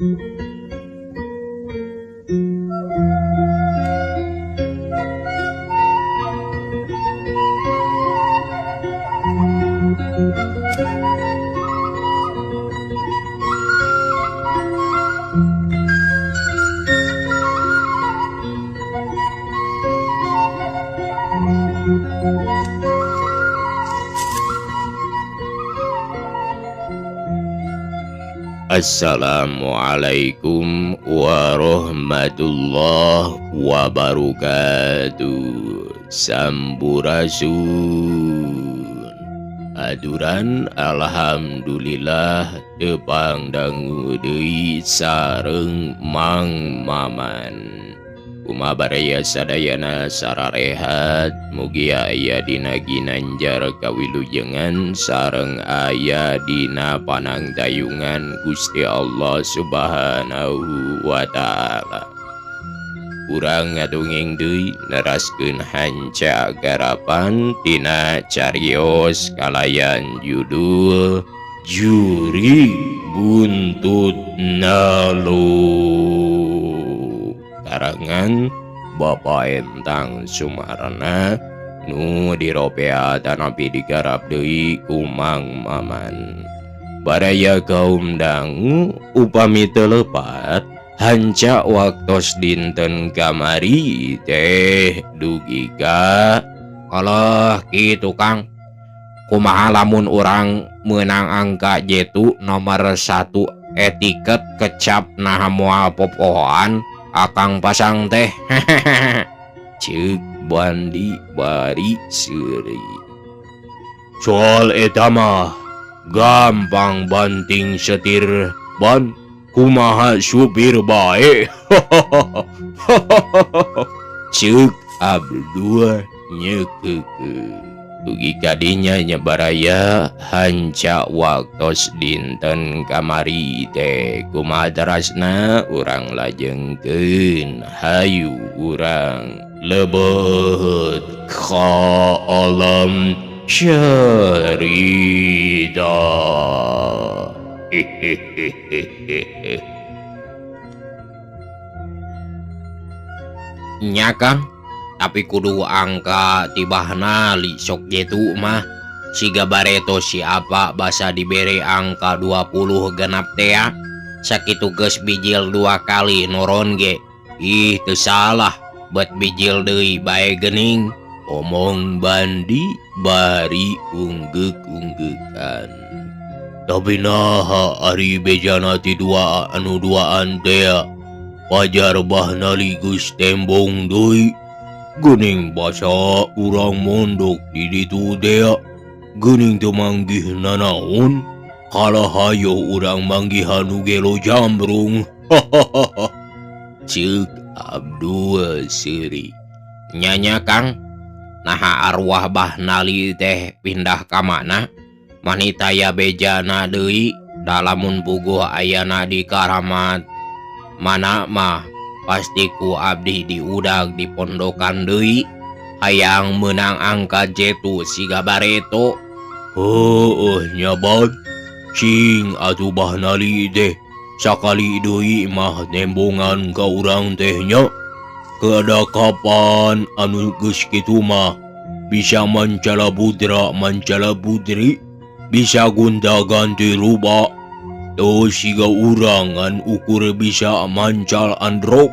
Assalamualaikum warahmatullahi wabarakatuh. Sampurasun. Aduran alhamdulillah tepang dangu deui sareng Mang Maman. Kumabaraya sadayana sararehat mugi aya dina ginanjar kawilujengan sareng aya dina panangtayungan Gusti Allah Subhanahu wa Ta'ala. Urang ngadongeng deui neraskeun hanca garapan tina carios kalayan judul Juri Buntut Nalu. Karangan Bapak Entang Sumarna nu diropeatan api digarap deui ku Mang Maman. Baraya kaum dangu upami teu lepat hanca waktos dinten kamari teh dugi ka alah kitu Kang. Kumaha lamun urang meunang angka jetu nomor 1 etiket kecap nah moal popohoan akang pasang teh. Ceuk Bandi bari seuri. Soal eta mah gampang banting setir ban kumaha supir bae. Ceuk Abdul nyekeukeun. Dugi kadinya nyebaraya hanca waktos dinten kamari teh kumaha darasna urang lajengkeun hayu urang lebeut ka alam syarida. Nya Kang, tapi kudu angka tibahna li sok jetu mah siga bareto siapa basa dibere angka 20 genap tea sakitu geus bijil 2 kali noron ge. Ih teu salah bet bijil deui bae geuning. Omong Bandi bari unggek-unggekan. Tapi naha ari bejana ti dua anu duaan tea pajar bahna li geus tembong deui. Geuning basa urang mondok di ditu dea geuning teu manggih nanaon kalahayo urang manggihan nu gelo jambrung. Ceuk Abdul seuri. Nyanya Kang, naha arwah bahna li teh pindah ka mana? Manitaya bejana deui dalamun puguh ayana di karamat mana mah pasti ku abdi diudag di pondokan deui hayang menang angka jetu siga bareto. Nya Bad cing atuh bahna li teh sakali deui mah nembongan ka urang teh nya. Keada kapan anu geus kitu mah bisa mancala budra mancala budri bisa gonta ganti ruba. Tuh siga urangan ukur bisa mancal androk.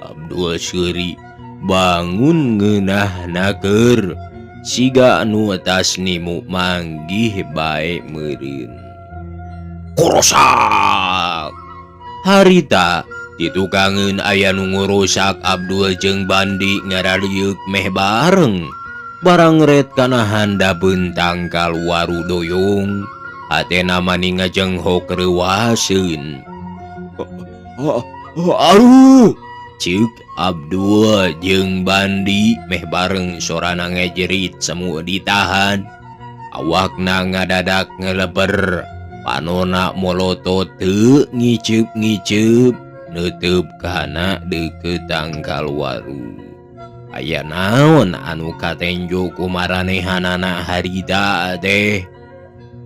Abdul seuri bangun ngeunah naker siga anu tasnimu manggih bae meureun. Kurosak harita ditukangeun aya nu ngurusak Abdul jeung Bandi ngarariuk meh bareng. Barang ret kana handa bentang kaluaru doyong hatena mani ngajenghok reuaseun. Aduh, ceuk Abdul jeung Bandi meh bareng sorana ngejerit semu ditahan. Awakna ngadadak ngeleber panona molotot teu ngiceup-ngiceup neuteub kana deukeutan kaluaru. Aya naon anu katenjo ku maranehanana harita teh?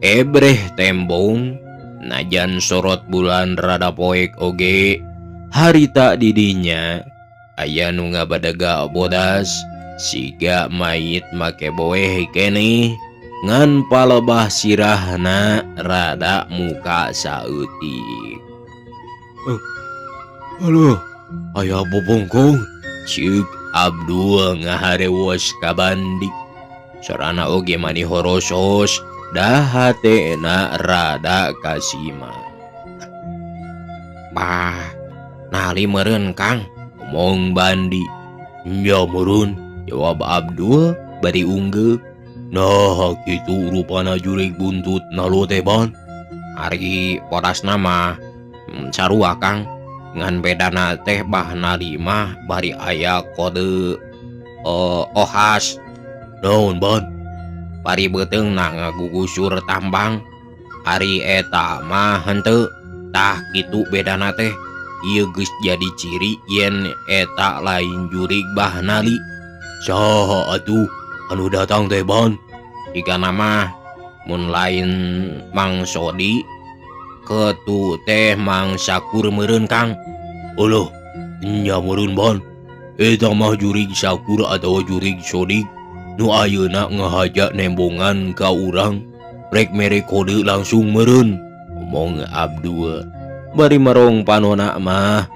ebreh tembong najan sorot bulan rada poek oge harita didinya aya nu ngabadaga bodas siga mayit make boeh keneh ngan palebah sirahna rada muka saeutik. Halo, aya bobongkong ceuk Abdul ngaharewos ka Bandi. Sorana oge mani horosos dah hatena rada kasima. Bah, nali meureun Kang, omong Bandi. Ya meureun, jawab Abdul bari unggeup. Nah, kitu rupana jurig buntut nalo teh Ban. Ari podasna mah sarua Kang. Ngan bedana teh bahna mah bari aya kode ohas. Naon Ban? Bari beuteungna ngagugusur tambang. Ari eta mah henteu. Tah kitu bedana teh. Ieu geus jadi ciri yen eta lain jurig bahna li. Saha atuh anu datang teh Ban? Igana mah mun lain Mang Sodi ketu teh Mang Sakur meureun Kang. Oloh, nya meureun Ban. Eta mah jurig Sakur atawa jurig Sodik nu ayeuna ngahaja nembongan ka urang. Rek mere kode langsung meureun, omong Abdul. Bari marong panona mah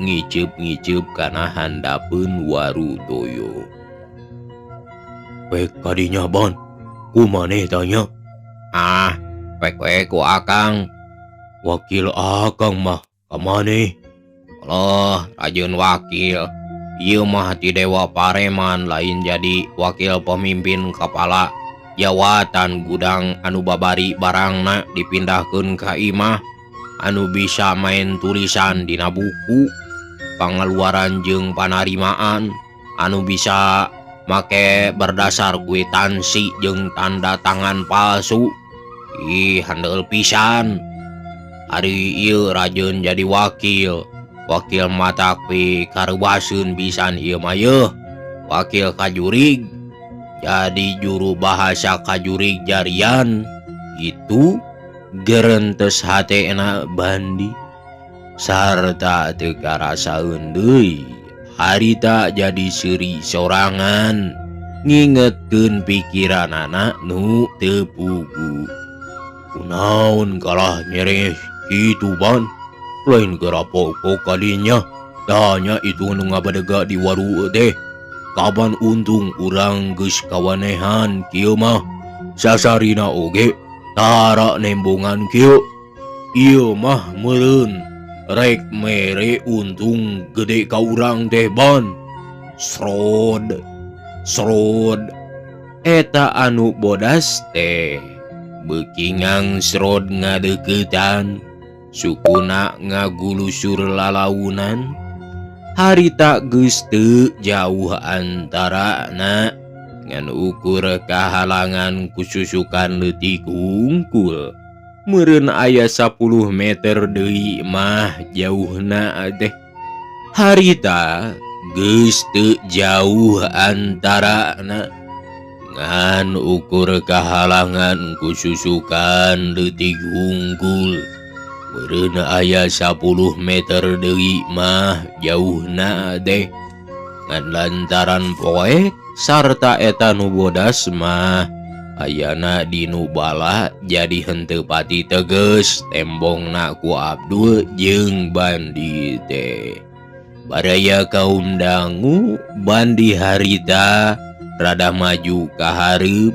ngiceup-ngiceup kana handapeun Warudoyo. Pek kadinya Ban, kumaneh tanya? Pek ku Akang. Wakil Akang mah kamaneh? Loh, rajin wakil. Ieu mah ti Dewa Pareman lain jadi wakil pemimpin kepala jawatan gudang anu babari barangna dipindahkeun ka imah anu bisa main tulisan dina buku pangaluaran jeung panarimaan anu bisa make berdasar kwitansi jeung tanda tangan palsu. Ih, handel pisan. Ari ieu rajin jadi wakil matakpi karebaseun pisan ieu mah yeuh. Wakil kajurig jadi juru bahasa kajurig jarian itu gerentes hatena Bandi sarta teu karasaeun deui harita jadi seuri sorangan ngingetkeun pikiranana nu teu pugu. Kunaon kalah nyereh kitu Ban? Lain gerapok kalinya tanya itu nu ngabadega di waru teh. Kapan untung urang geus kawanehan kieu mah sasarina oge tara nembongan kieu. Ieu mah meureun rek mere untung gede ka urang teh Ban. Srod eta anu bodas teh beukingang srod ngadeuketan sukuna ngagulusur lalaunan. Harita geus teu jauh antarana ngan ukur kahalangan kususukan leutik hungkul. Meureun aya 10 meter deui mah jauhna teh. Harita geus teu jauh antarana ngan ukur kahalangan kususukan leutik hungkul. Meureun aya 10 meter deui mah jauhna teh. Ngan lantaran poek sarta eta nu bodas mah ayana dinu bala jadi henteu pati teges tembongna ku Abdul jeung Bandi teh. Baraya kaum dangu Bandi harita rada maju ka hareup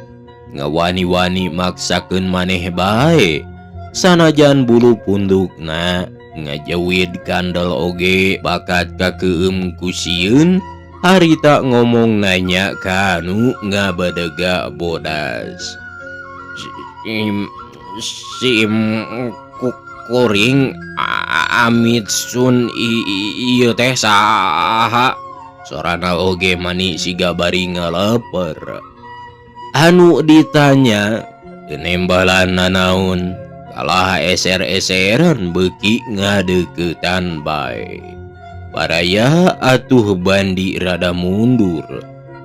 ngawani-wani maksakeun maneh bae. Sanajan bulu pundukna ngajawid kandel oge bakat kakeueum ku sieun. Harita ngomong nanya kanu ngabadega bodas. Sim kuring amit sun ieu teh saha? Sorana oge mani siga bari ngaleper. Anu ditanya nembalan nanaon kalah eser-eseran beuki ngadeuketan bae. Baraya atuh Bandi rada mundur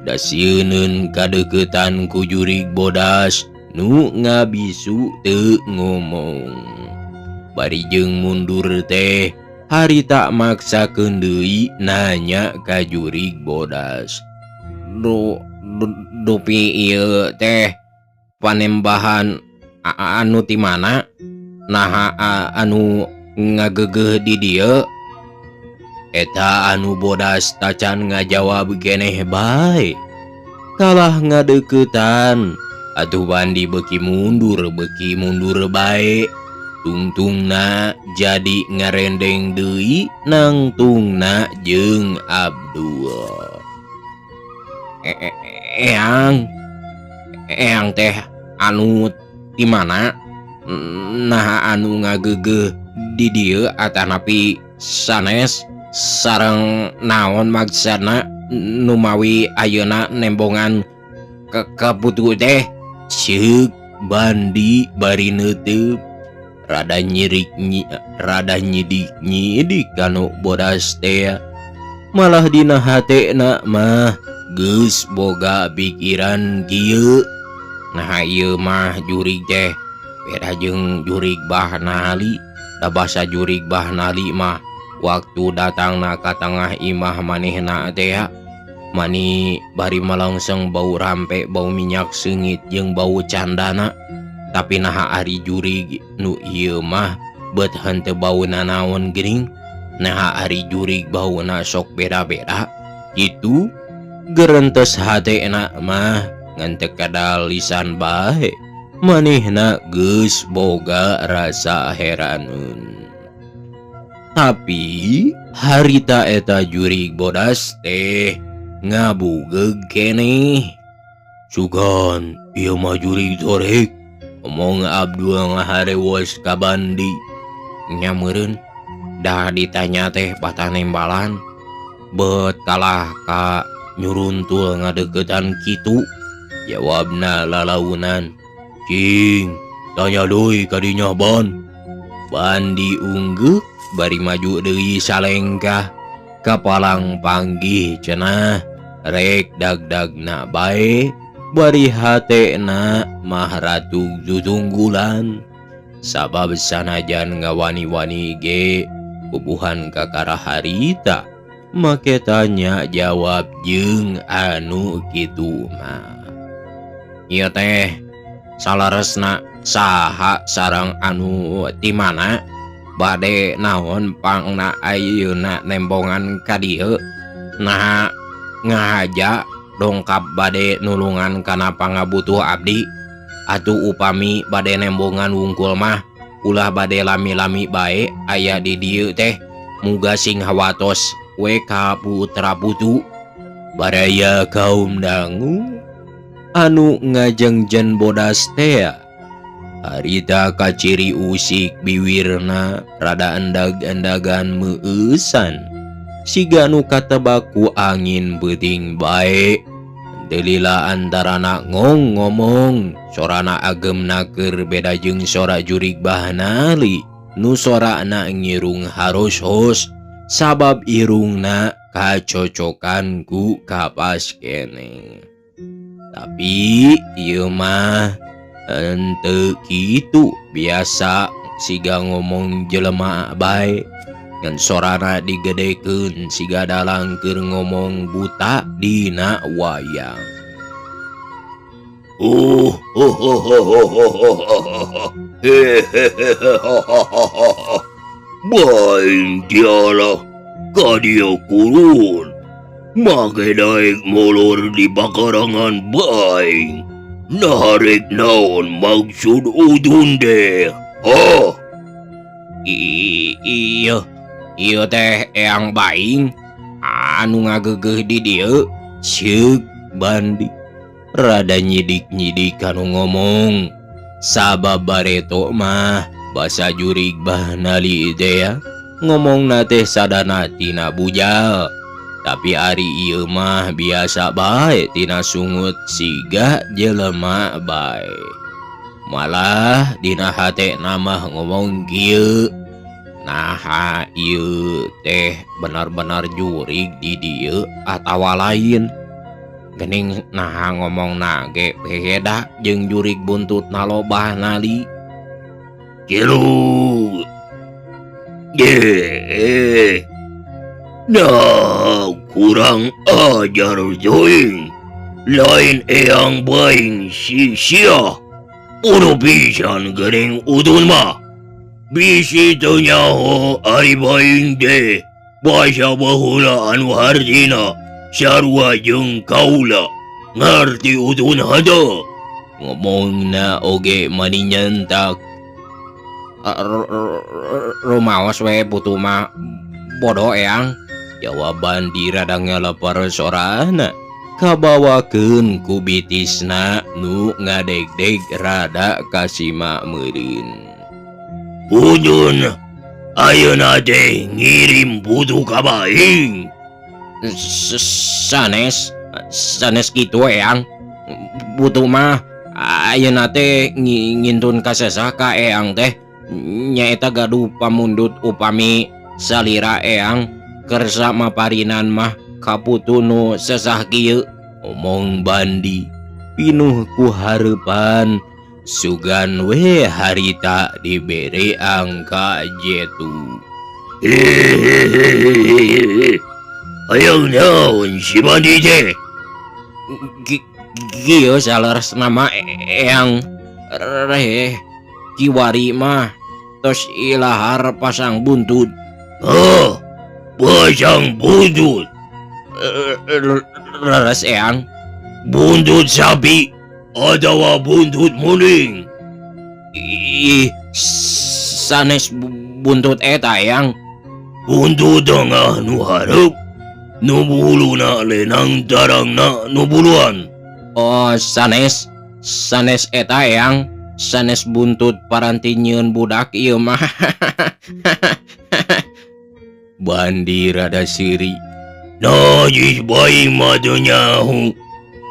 da sieuneun kadeuketan ku jurig bodas nu ngabisu teu ngomong. Bari jeung mundur teh harita maksakeun deui nanya ka jurig bodas. Dupi ieu teh panembahan anu ti mana? Naha anu ngageugeuh di dieu? Eta anu bodas tacan ngajawab keneh bae. Kalah ngadeuketan, atuh Bandi beuki mundur bae. Tungtungna jadi ngarendeng deui nangtungna jeung Abdul. Eyang teh anu di mana? Nah anu ngageugeuh di dieu atanapi sanes sareng naon maksudna nu mawi ayeuna nembongan ka putu teh? Ceuk Bandi bari neuteub. Rada nyidik kanu bodas teh. Malah dina hatena mah geus boga pikiran kieu. Nah ieu mah jurig teh beda jeung jurig Bahnali. Da basa jurig Bahnali mah waktu datangna ka tengah imah manehna teh mani bari malangseng bau rampe, bau minyak seungit jeung bau candana. Tapi naha ari jurig nu ieu mah beut henteu bauna naon geuning. Naha ari jurig bauna sok beda-beda. Kitu geurentes hatena mah ngan teu kadal lisan bae. Manehna geus boga rasa heraneun. Tapi harita eta jurig bodas teh ngabugeug keneh. Sugan ieu mah jurig torek, omong Abdul ngaharewos ka Bandi. Nyameureun dah ditanya teh patah nembalan, beut kalah ka nyuruntul ngadeuketan kitu. Jawabna lalaunan, cing tanya deui ka dinya Ban. Bandi ungguk bari maju deui salengkah ka palang panggih cenah. Rek dagdagna bae bari hatena mah ratug tutunggulan. Sabab sanajan ngawani-wani ge bubuhan kakara harita, make tanya jawab jeung anu kitu mah. Ieu teh salaresna saha sareng anu ti mana? Bade naon pangna ayeuna nembongan ka dieu? Nah ngahaja dongkap bade nulungan kana pangabutuh abdi. Atuh upami bade nembongan wungkul mah ulah bade lami-lami bae aya di dieu teh. Muga sing hawatos we ka putra putu. Baraya kaum dangu anu ngajengjen bodas teh harita kaciri usik biwirna rada endag-endagan meueusan. Siga nu katebak ku angin beuting bae. Delila antarana ngomong sorana agemna keur beda jeung sora jurig Bahnali nu sorana ngirung haros-hos sabab irungna kacocokan ku kapas keneh. Tapi ieu mah henteu kitu, biasa siga ngomong jelema bae ngan sorana digedekeun siga dalang keur ngomong buta dina wayang. Baing dialah kadia kurun, make daek molor di bakarangan baing. Naharek naon maksud udun deh? Ieu teh eyang baing anu ngageugeuh di dieu. Ceuk Bandi rada nyidik-nyidik kanu ngomong. Sabab bareto mah basa jurig Bahnali teh ngomongna teh sadana tina bujal. Tapi ari ieu mah biasa bae tina sungut siga jelema bae. Malah dina hatena mah ngomong kieu. Nah ieu teh benar-benar jurig di dieu atawa lain. gening nah ngomong ge beda jeung jurig buntut nalobah nali. Kiru. Nah, kurang ajar joing. Lain eyang baing sia. Puro pisan gering udun mah. Bisi teu nyaho ari baing de. Basa bahula anu hartina sarua jeung kaula. Ngarti udun hada. Ngomongna oge mani nyentak. Rumaos we putu mah bodoh eyang. Jawaban diradangnya lepar sorana. Kabawakeun ku bitisna nu ngadegdeg rada kasima meureun. Udun, ayeuna teh ngirim putu ka baing. Sanes kitu eyang. Putu mah ayeuna teh ngintun ka sesah ka eyang teh nyaeta gaduh pamundut upami salira eyang kersa maparinan mah kaputu nu sesah kieu. Omong Bandi pinuh ku hareupan sugan we harita dibere angka jetu. Hayang naon si Bandi teh? Kieu saleres nama eyang reh kiwari mah tos ilahar pasang buntut. Oh, pasang buntut. Leres eyang. Buntut sapi atau buntut muning? Sanes buntut eta eyang. Buntut tengah nu hareup, nu buluna lenang tarangna nu buluan. Oh, sanes eta eyang. Sanes buntut paranti nyieun budak ieu mah. Bandi rada siri. Najis baing mah teu nyaho.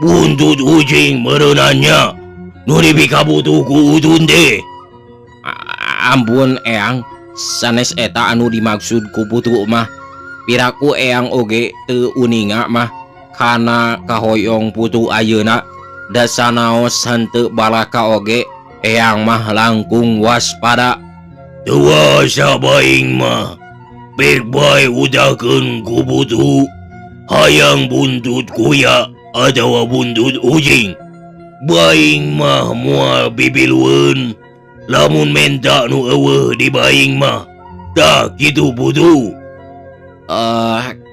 Buntut ucing mereunannya nu dipikabutu ku udun teh. Ampun eyang, sanes eta anu dimaksud ku putu mah. Piraku eyang oge teu uninga mah kana kahoyong putu ayeuna. Da sanaos henteu balaka oge eyang mah langkung waspada. Teu wasa baing mah bek bae udakeun ku putu. Hayang buntut kuya atau buntut ucing. Baing mah moal bibilueun. Lamun menta nu eueuh di baing mah tak kitu putu.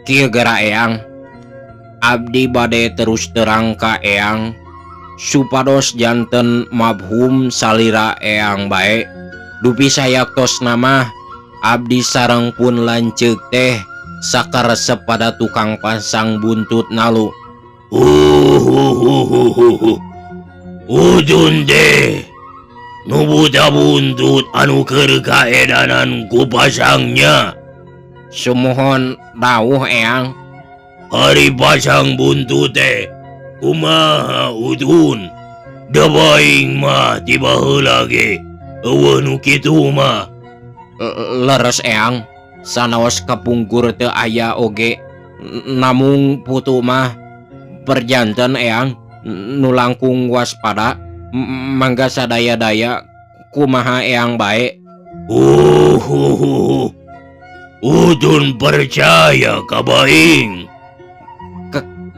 Kieu gara eyang. Abdi bade terus terang ka eyang supados janten mabhum salira eyang bae. Dupi sayaktos nama abdi sareng pun lanceuk teh sakaresep pada tukang pasang buntut nalu. Udun deh nu buta buntut anu keur kaedanan ku pasangnya. Sumohon dawuh eyang. Hari pasang buntut teh kumaha udun? Da baing mah tiba heula ge eueuh nu kitu mah. Leres eyang. Sanaos kapungkur teu aya oge. Namung putu mah perjanten eyang nu langkung waspada. Mangga sadaya-daya kumaha eyang bae. Udun percaya ka baing.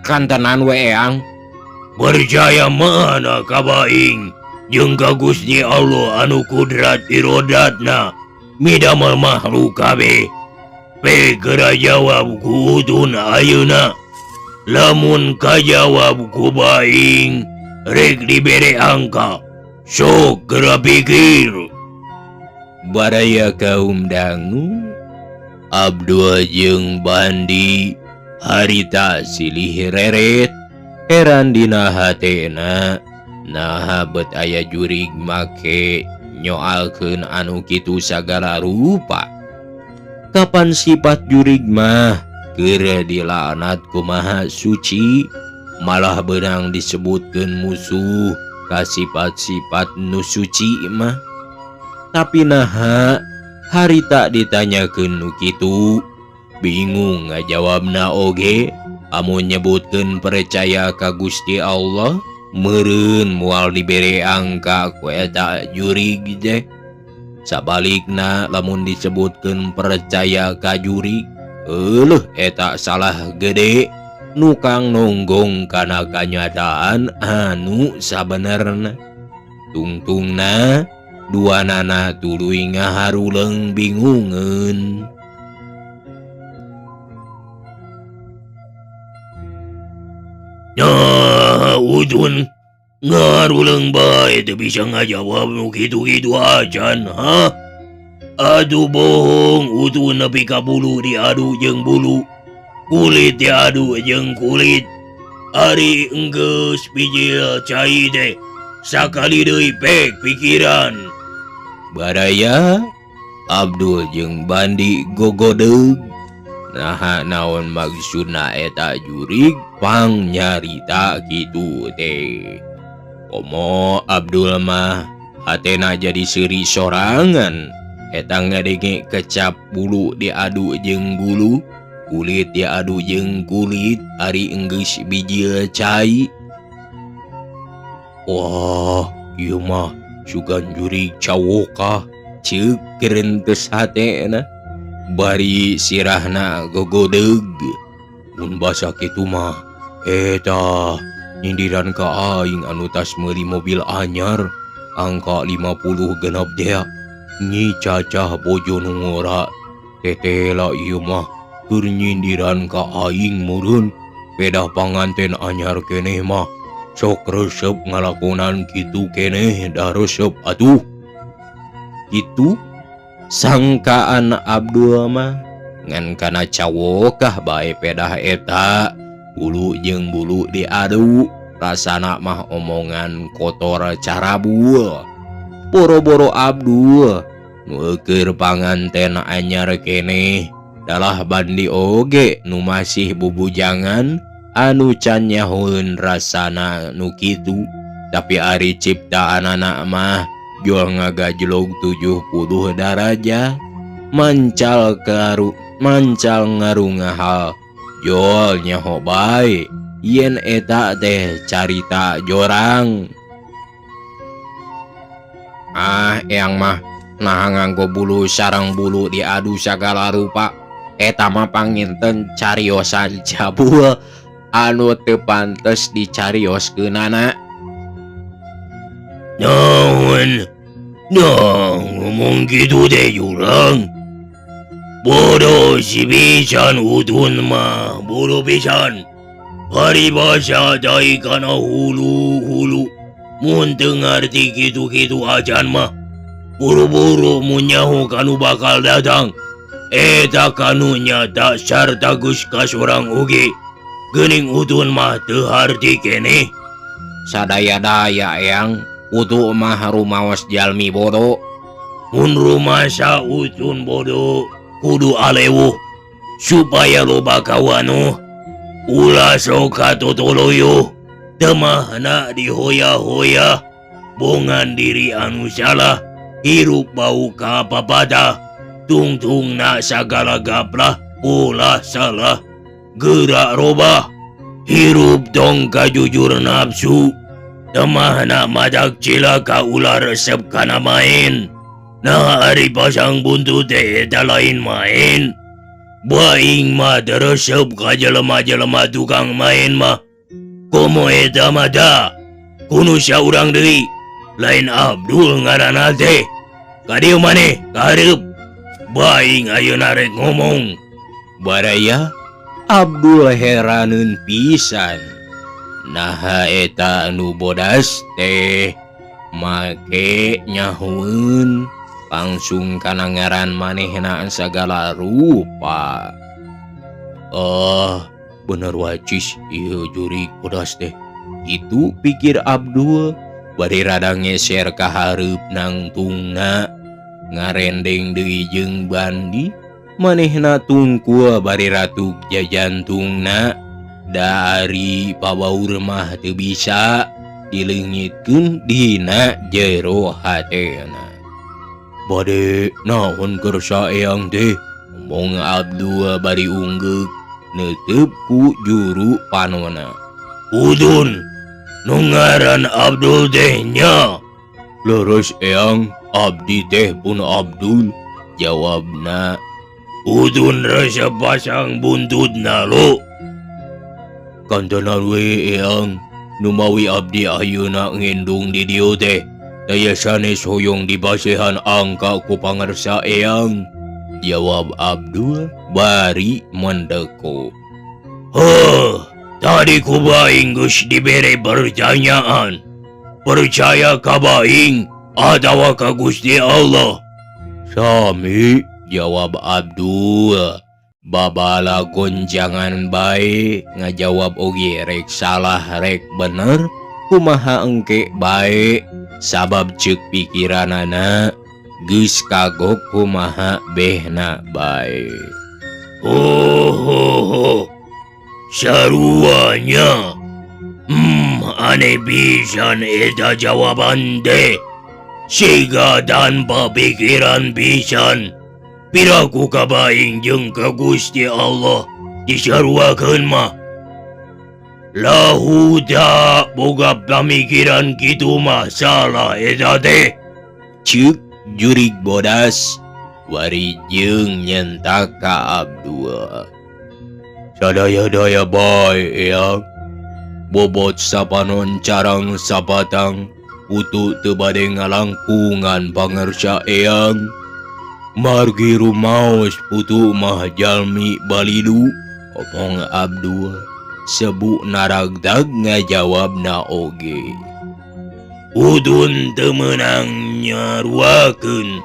Kantenan we eyang. Percaya mana ka baing jeung ka Gusti Allah anu kudrat irodatna midamel makhluk kabeh. Pe geura jawab ku udun ayeuna. Lamun kajawab ku baing rek dibere angka. Sok geura pikir. Baraya kaum dangu Abdul jeung Bandi harita silih reret heran dina hatena naha bet aya jurig make nyoalkeun anu kitu sagala rupa. Kapan sifat jurig mah keur dilaknat ku Maha Suci malah beunang disebutkeun musuh ka sifat-sifat nu suci mah. Tapi naha harita ditanyakeun nu kitu bingung ngajawabna oge amun nyebutkeun percaya ka Gusti Allah meureun moal dibere angka ku eta jurig je. Sabalikna lamun disebutkeun percaya ka jurig, eueuh eta salah gede nukang nonggong kana kanyataan anu sabenerna. Tungtungna duanana tuluy ngaharuleng bingungeun. Nah, Udun, ngaruleng bae teu bisa ngajawab nu kitu-kitu acan, ha? Aduh bohong, Udun nepi ka bulu diadu jeung bulu, kulit diadu jeung kulit. Ari enggeus bijil cai teh, sakali deui pek pikiran. Badaya Abdul jeung Bandi gogodeug. Nah naon maksudna eta jurig pangyarita kitu teh. Komo Abdul mah hatena jadi seuri sorangan. Eta ngadenge kecap bulu diadu jeung bulu, kulit diadu jeung kulit, ari enggeus bijil cai. Wah, ieu mah sugan jurig cawokah ceuk kerenteus hatena. Bari sirahna gogodeug. Mun basa kitu mah eta nyindiran ka aing anu tas meuli mobil anyar angka 50 genep dea. Nyi cacah bojo nu ngora tetela ieu mah keur nyindiran ka aing meureun pedah panganten anyar keneh mah sok resep ngalakonan kitu keneh da resep atuh. Kitu sangkaan Abdul mah ngan kana cawokah bae pedah eta bulu jeung bulu diadu, rasana mah omongan kotor carabul. Boro-boro Abdul nu keur panganten anyar keneh dalah Bandi oge nu masih bubujangan anu can nyahoeun rasana nu kitu. Tapi ari ciptaanana mah jol ngagajlog 70 darajat, mancal ngarungahal jol nyaho bae yen eta teh carita jorang. Eyang mah nah nganggo bulu sareng bulu diadu sagala rupa, eta mah panginten cariosan cabul anu teu pantes dicarioskeunana. Nah, ngomong gitu deh jurang. Bodoh si pisan Udun mah, bodoh pisan. Paribasa dai kana hulu-hulu. Mun teu ngarti kitu-kitu acan mah, buru-buru mun nyaho kanu bakal datang. Eta kanunya dasar tagus ka sorang oge. Geuning Udun mah teu harti keneh. Sadaya-daya eyang, utuh mah rumaos jalmi bodoh. Mun rumasa Udun bodoh kudu alewuh supaya loba kawano ulah sok katotoloyo temahna dihoya-hoya bongan diri anu salah hirup bau ka papada tungtungna sagala gaplah ulah salah gerak robah hirup dong kajujur nafsu temahna madak cilaka ulah resep kana main. Nah ari pasang buntut eta lain main. Baing mah resep ka jelema-jelema tukang main mah. Komo eta mah da kuno saurang deui lain Abdul ngaranna teh. Ka dieu maneh kareup baing ayeuna rek ngomong. Baraya Abdul heraneun pisan. Nah eta anu bodas teh make nyahueun langsung kana ngaran manehna sagala rupa. Bener wacis ieu jurig bodas teh. Itu pikir Abdul bari rada ngeser ka hareup nangtungna ngarendeng deui jeung Bandi. Manehna tungkul bari ratug jajantungna dari pabaur mah teu bisa dileungitkeun dina jero hatena. Bade naon keur saeang teh? Omong Abdul bari ungguk neuteup ku juru panona. Udun nu ngaran Abdul teh nya. Leres eyang, abdi teh pun Abdul, jawabna. Udun rasa pasang buntutna lo. Kantanan we eyang, numawi abdi ayeuna ngendung di dieu teh, daya sanes hoyong dibasehan angka ku pangarsa eyang, jawab Abdul bari mendeko. Tadi ku baing geus dibere pertanyaan. Percaya ka baing atawa ka Gusti Allah? Sami, jawab Abdul. Babala gonjangan bae ngajawab oge rek salah rek bener kumaha engke bae sabab ceuk pikiranana geus kagok kumaha behna bae. Saruanya. Aneh pisan eta jawaban teh. Siga tanpa pikiran pisan. Piraku ka baing jeung ka Gusti Allah disaruakeun mah. Lahu da boga pamikiran kitu mah salah eta teh. Ceuk jurig bodas warijeng nyentak ka Abdul. Sadaya-daya bae eyang, bobot sapanon carang sapatang putu teu bade ngalangkungan pangarsa eyang. Margi rumaos putu mah jalmi balidu, omong Abdul. Sebu naragdag ngajawabna oge. Udun teu meunang nyaruakeun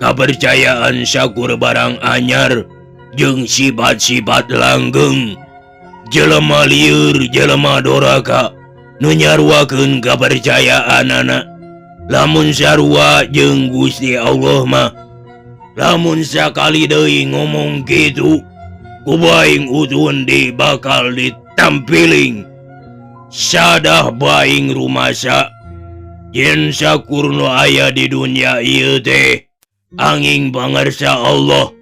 kapercayaan sakur barang anyar jeung sifat-sifat langgeng. Jelema lieur, jelema doraka nu nyaruakeun kapercayaanana. Lamun sarua jeung Gusti Allah mah, lamun sakali deui ngomong kitu, ku baing udun di bakal ditampiling. Sadah baing rumasa yen sakur nu aya di dunia ieu teh anging pangarsa Allah.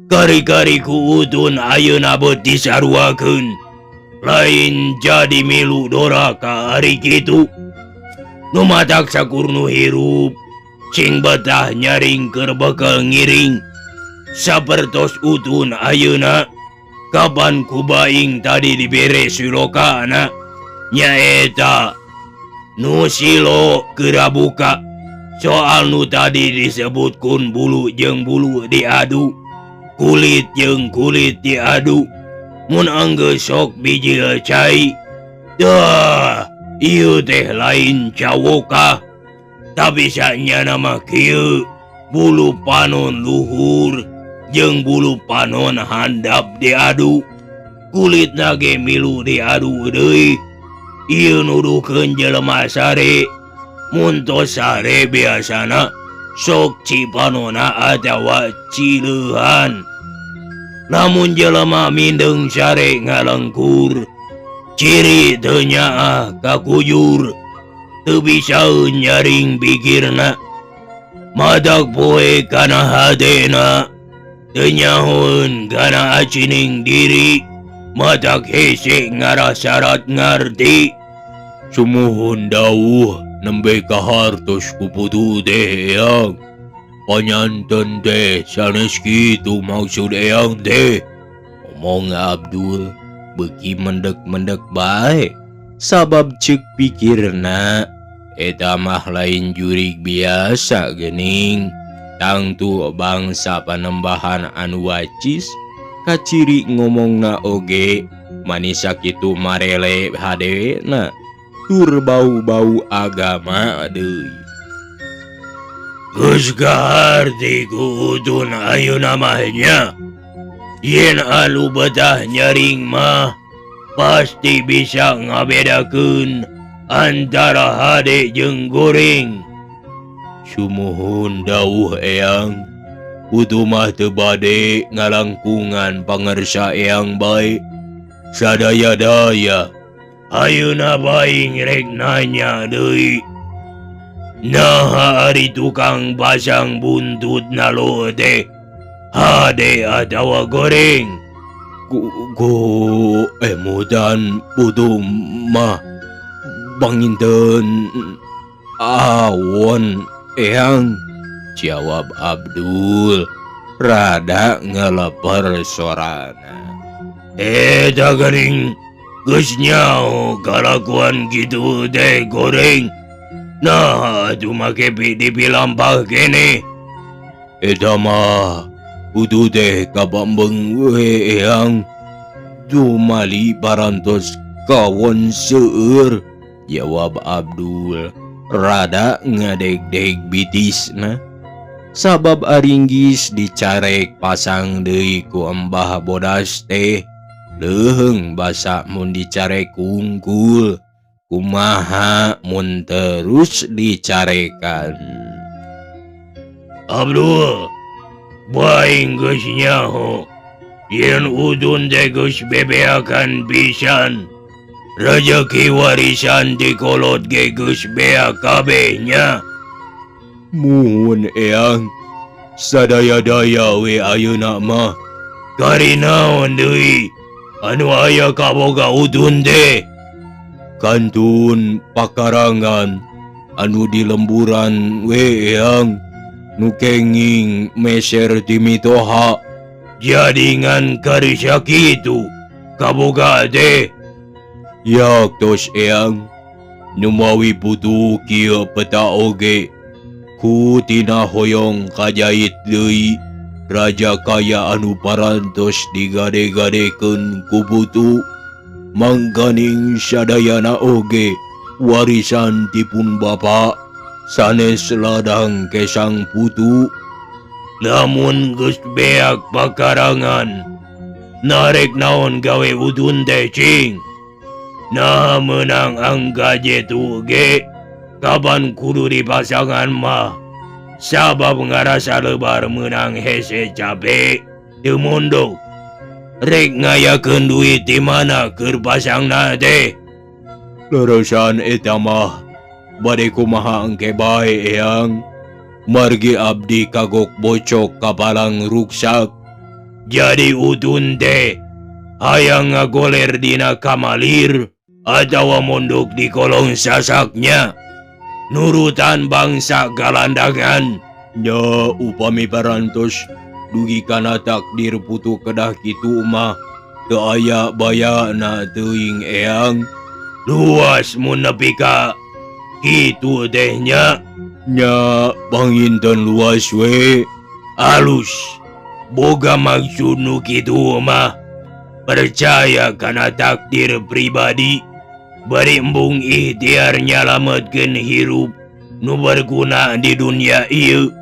Kari-kari ku udun ayeuna beut disaruakeun, lain jadi milu doraka ari kitu. Nu matak sakur nu hirup cing betah nyaring keur bakal ngiring. Sapertos udun ayeuna, kapan ku baing tadi dibere silokana nyaeta nu silo kerabuka. Soal nu tadi disebutkeun bulu jeung bulu diadu, kulit jeung kulit diadu. Mun anggeus sok biji cai, dah ieu teh lain cawoka. Tapi sanyana mah kieu, bulu panon luhur jeung bulu panon handap diadu, kulitna ge milu diadu deui. Ieu nuduhkeun jelema sare. Mun tos sare biasana sok cipanona atawa cileuhan. Lamun jelema mindeng sare ngalengkur, ciri teu nyaah kakuyur, teu bisa nyaring pikirna. Madak poe kana hadena, teu nyahoeun kana acining diri. Madak hese ngarasarat ngarti. Sumuhun dawuh nembe kahartos ku putu teh eyang. Panyanten teh sanes kitu maksud eyang teh, omong Abdul beuki mendek-mendek bae. Sabab ceuk pikirna eta mah lain jurig biasa geuning, tangtu bangsa panembahan anu wacis. Kaciri ngomongna oge manis sakitu marele hadena, tur bau-bau agama deui. Geus kaharti ku udun ayeuna mah nya. Yen anu betah nyaring mah pasti bisa ngabedakeun antara hade jeung goreng. Sumuhun dawuh eyang, putu mah teu bade ngalangkungan pangarsa eyang bae. Sadaya-daya Ayeuna baing rek nanya deui, naha ari tukang pasang buntutna lo teh, hade atawa goreng? Ku emudan putu mah panginten awon eyang, jawab Abdul rada ngelepar sorana. Eta gering geus nyao kalakuan gitu teh goreng. Nah, atuh make dipilampah kene. Eta mah putu teh kabambeng we eyang. Dumali parantos kawon seueur, jawab Abdul rada ngadeg-deg bitisna. Sabab aringgis dicarek pasang deui ku Embah Bodas teh leheung basa mun dicarek kungkul, kumaha mun terus dicarekan. Abdul, baing geus nyaho, yen udun teh geus bebeakan pisan. Rejeki warisan di kolot ge geus bea kabehnya. Mun eyang, sadaya-daya we ayeuna mah. Karinaon deui anu aya kaboga udun teh? Kantun pakarangan anu di lemburan we eyang, nu kenging meser ti mitoha. Jadingan karisa kitu kaboga teh. Yak tos eyang, numawi putu kieu peta oge. Ku tina hoyong kajait deui raja kaya anu parantos digade-gadekeun ku putu. Mangganing sadayana oge warisan tipun bapa sanes ladang kesang putu. Lamun geus beak pakarangan, narek naon gawe udun teh cing. Nah menang angga jetu ge, kapan kudu dipasangan mah. Sabab ngarasa lebar menang hese capek teu mondok. Rek ngayakeun duit di mana keur pasangna teh? Leresan eta mah bade kumaha engke bae eyang. Margi abdi kagok bocok kapalang ruksak. Jadi udun teh hayang ngagoler dina kamalir atawa mondok di kolong sasaknya. Nurutan bangsa galandangan. Nya upami parantos dugi kana takdir putu kedah kitu mah teu aya bayana teuing eyang. Luas mun nepi ka kitu teh nya. Nya panginten luas we. Alus boga maksud nu kitu mah percaya kana takdir pribadi. Bari embung ikhtiar nyalametkeun hirup nu berguna di dunia ieu.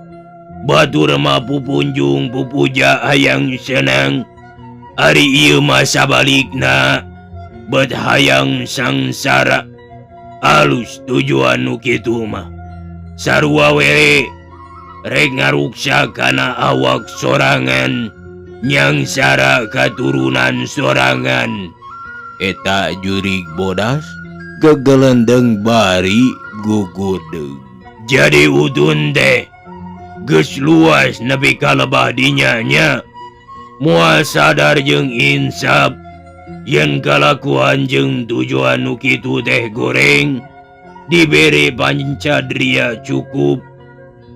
Batur mah pupunjung pupuja hayang senang. Ari ieu mah sabalikna bet hayang sangsara. Alus tujuan nu kitu mah sarua we rek ngaruksa kana awak sorangan, nyangsara katurunan sorangan. Eta jurig bodas gegelendeng bari gugudeg. Jadi udun teh geus luas nepi ka lebah dinyanya. Moal sadar jeung insaf yen kalakuan jeung tujuan nu kitu teh goreng dibere pancadria cukup,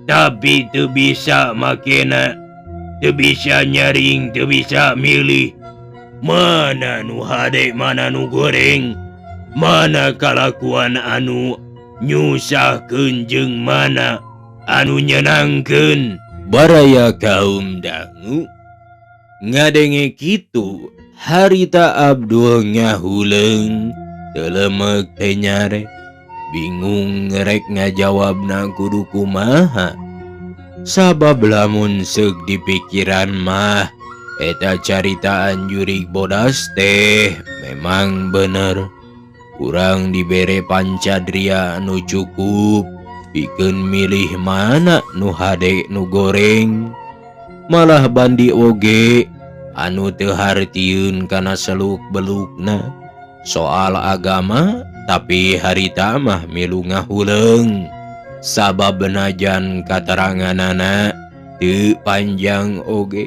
tapi teu bisa makena, teu bisa nyaring, teu bisa milih. Mana nu hade, mana nu goreng, mana kalakuan anu nyusahkeun jeung mana anu nyenangkeun. Baraya kaum dangu ngadenge kitu harita Abdul ngahuleung teu leumeuk teh nyare, bingung ngerek ngajawabna kudu kumaha. Sabab lamun seuk dipikiran mah eta caritaan jurig bodas teh memang bener. Urang dibere pancadria nu cukup pikeun milih mana nu hade nu goreng. Malah bandi oge anu teu hartieun kana seluk-belukna soal agama, tapi harita mah milu ngahuleung. Sabab benajan kateranganana teu panjang oge,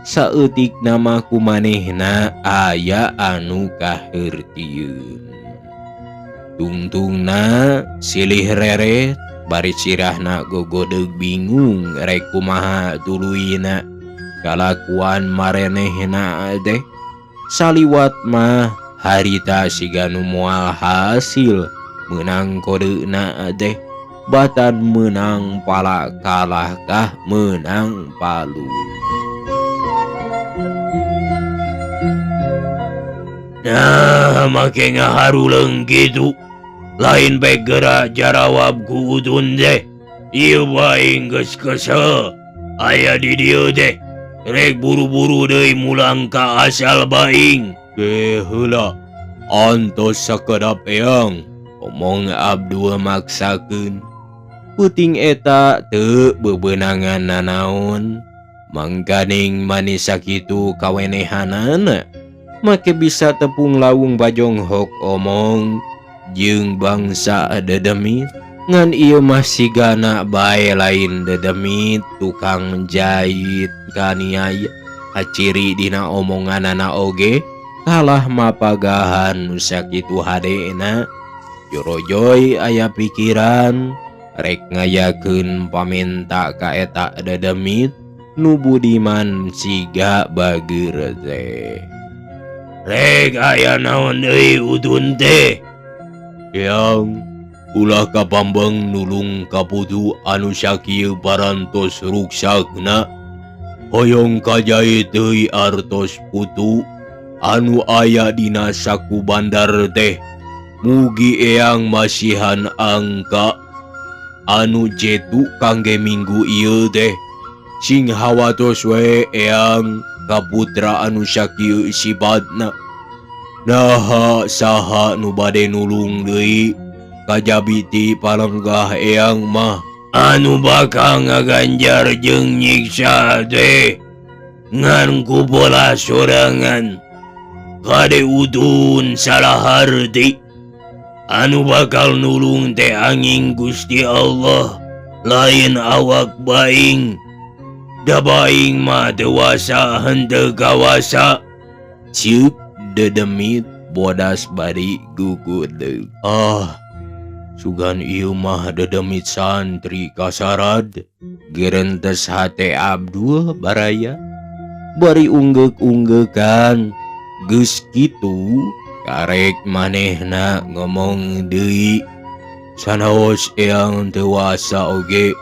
saeutik nama kumanehna aya anu kahartieun. Tungtungna silih reret bari sirahna gogodeg bingung rek kumaha tuluina kalakuan marenehna teh. Saliwat mah harita siga nu moal hasil menang kodena teh. Batan menang pala kalah kah menang palu. Nah, make ngaharuleung gitu. Lain baik gerak jarawab ku udun deh. Ieu bae geus kesel. Aya di dieu teh. Rek buru-buru deui mulang ka asal baing. Heula, antos sakedap eang, omong Abdul maksakeun. Puting eta teu bebenangan nanaon, mangkaning manis sakitu kawenehanana, make bisa tepung lawung bajonghok omong jeung bangsa dedemit. Ngan ieu mah sigana bae lain dedemit tukang jahit kaniaya. Haciri dina omonganana oge kalah mapagahan nu sakitu hadena. Jorojoy aya pikiran rek ngayakeun pamenta ka eta dedemit nu budiman siga bageur teh. Rek aya naon deui udun teh? Yang ulah kapambeng nulung kaputu anu sakieu parantos ruksakna. Hoyong kajait deui artos putu anu aya dina saku bandar teh. Mugi eang masihan angka anu jetu kangge minggu ieu teh. Sing hawatos we eang kaputra anu sakieu sibatna. Naha saha nu bade nulung deui kajabiti palenggah eang mah anu bakal ngaganjar jeung nyiksa teh ngan ku bola sorangan. Kade udun salah harti. Anu bakal nulung teh angin Gusti Allah, lain awak baing. Da baing mah dewasa henteu kawasa. Ciuk dedemit bodas bari gugudeg. Sugan ieu mah dedemit santri kasarad. Gerentes hate Abdul baraya. Bari unggek-unggekan. Geus kitu karek manehna ngomong deui. Sanaos eang dewasa oge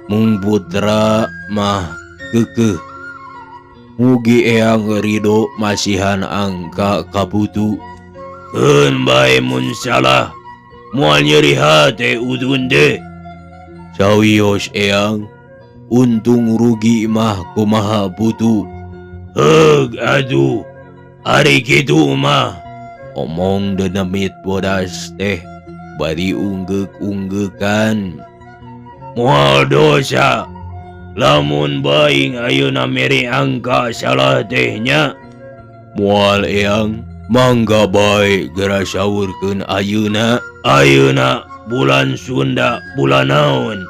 mung putra mah keukeuh. Mugi eang ridho masihan angka kaputu. Keun bae mun salah moal nyeri hate udun deh. Sawios eang, untung rugi mah kumaha putu. Heug aduh, ari kitu mah. Omong dedemit bodas teh bari unggek-unggekan. Moal dosa lamun baing ayeuna mere angka salah tehnya. Moal eang mangga bae geura saurkeun ayeuna. Ayeuna bulan Sunda bulan naon?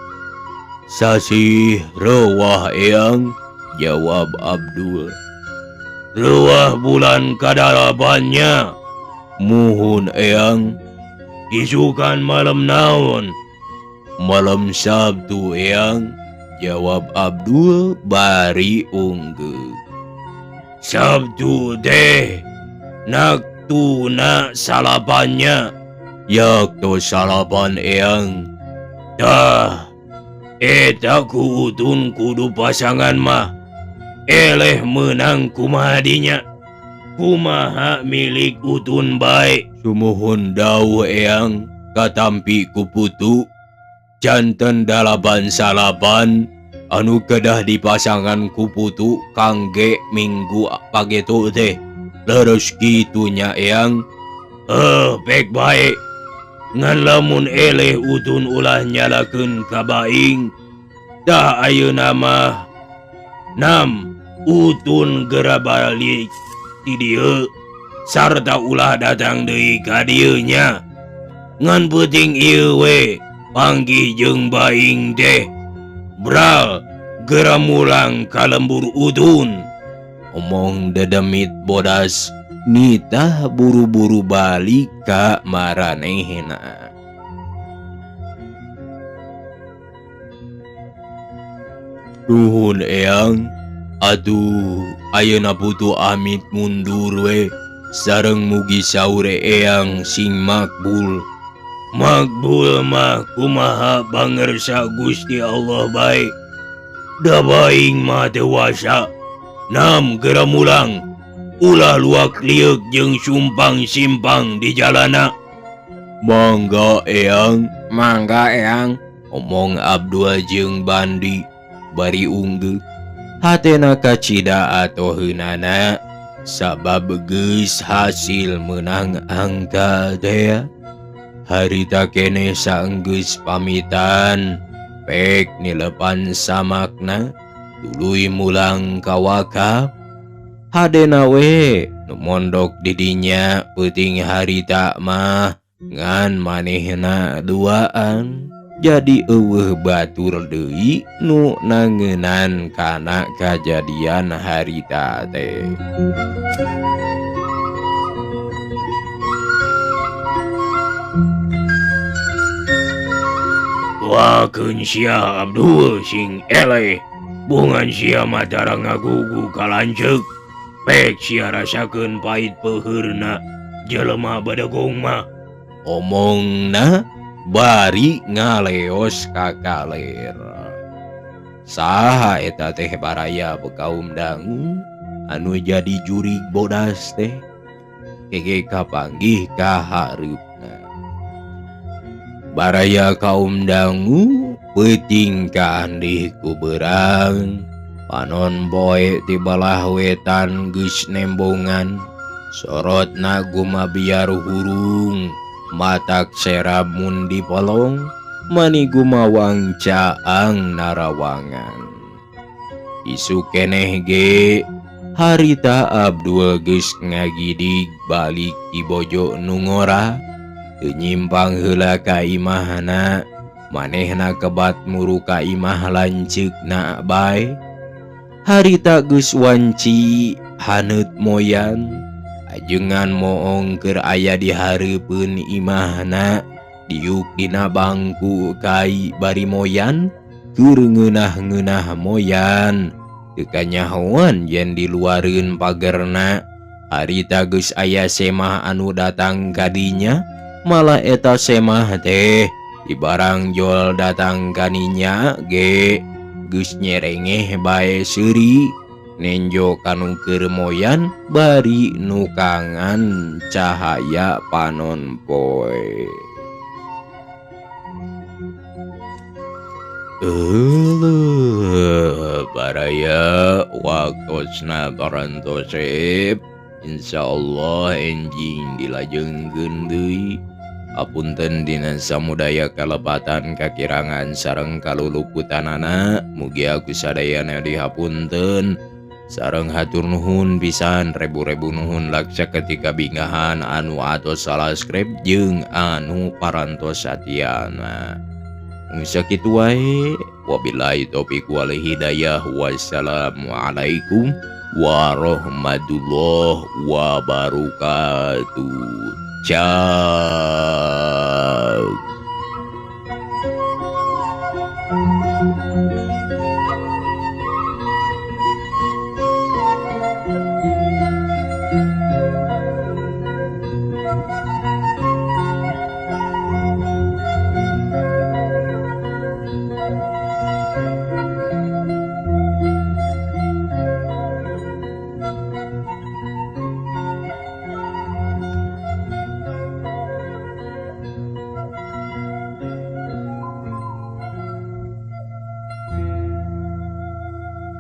Sasih reuwah eang, jawab Abdul. Reuwah bulan kadalabannya. Muhun eang. Isukan malam naon? Malam Sabtu eang, jawab Abdul bari unggek. Sabtu teh naktuna salapannya. Yakto salapan eang. Dah, eta ku udun kudu pasangan mah eleh menang kumaha dinya. Kumaha milik udun bae. Sumuhun dawuh eang katampi ku putu. Janten dalapan salapan anu kedah dipasangan ku putu kangge minggu pagetu teh. Leres kitunya eang. Pek bae. Ngan lamun eleh udun ulah nyalakeun ka baing. Dah ayeuna mah nam udun geura balik ti dieu sarta ulah datang deui ka dieu nya. Ngan peuting ieu we panggih jeung baing teh. Bral geura mulang ka lembur udun. omong dedemit bodas nitah buru-buru balik ka maranehna. Nuhun eyang, aduh ayeuna putu amit mundur we sareng mugi saure eyang sing makbul. Makbul mah kumaha bangersa Gusti Allah bae. Da baing mah dewasa. Nam geura mulang. Ulah luak liuk jeung sumpang simpang di jalana. Mangga eyang, omong Abdul jeung Bandi bari unggeuh. Hatena kacida atoheunana sabab geus hasil menang angka dea. Harita keneh saenggeus pamitan pek nilepan samakna tuluy mulang ka wakaf. Hadena we nu mondok di dinya peuting harita mah ngan manehna duaan. Jadi eueuh batur deui nu nangeunan kana kajadian harita teh. Wakeun sia Abdul sing eleh. Bungan sia mah tara ngagugu kalanceuk. Pek sia rasakeun pait peuheurna jelema badegong mah. Omongna bari ngaleos ka kaler. Saha eta teh baraya bekaum dangu anu jadi jurig bodas teh kege kapanggih ka hareupna. Baraya kaum dangu peuting kaandih ku beurang panon boe ti balah wetan geus nembongan sorotna gumabiar hurung matak serab mun dipolong mani gumawang caang narawangan. Isu keneh ge harita Abdul geus ngagidig balik di bojo nu ngora teu nyimpang heula ka imahna manehna kebat muru ka imah lanceukna bae. Harita geus wanci haneut moyan ajengan moong keur aya di hareupeun imahna diuk dina bangku kai bari moyan keur ngeunah-ngeunah moyan teu kanyahoan yen diluareun pagerna. Harita geus aya semah anu datang ka dinya malah eta semah teh ibarang jol datang ka dinya ge geus nyerengeh bae seuri nenjo kanu keur moyan bari nukangan cahaya panon poe. Baraya waktosna parantosep insyaallah enjing dilajengkeun deui. Apunten dina samudaya kalebatan kakirangan sareng kaluluputanana mugi aku sadayana dihapunten sareng hatur nuhun pisan rebu-rebu nuhun laksa ketika bingahan anu atos subscribe jeung anu parantos satiana. Sakitu wae wabillahi taufiq wal hidayah wassalamualaikum warahmatullahi wabarakatuh. Ciao.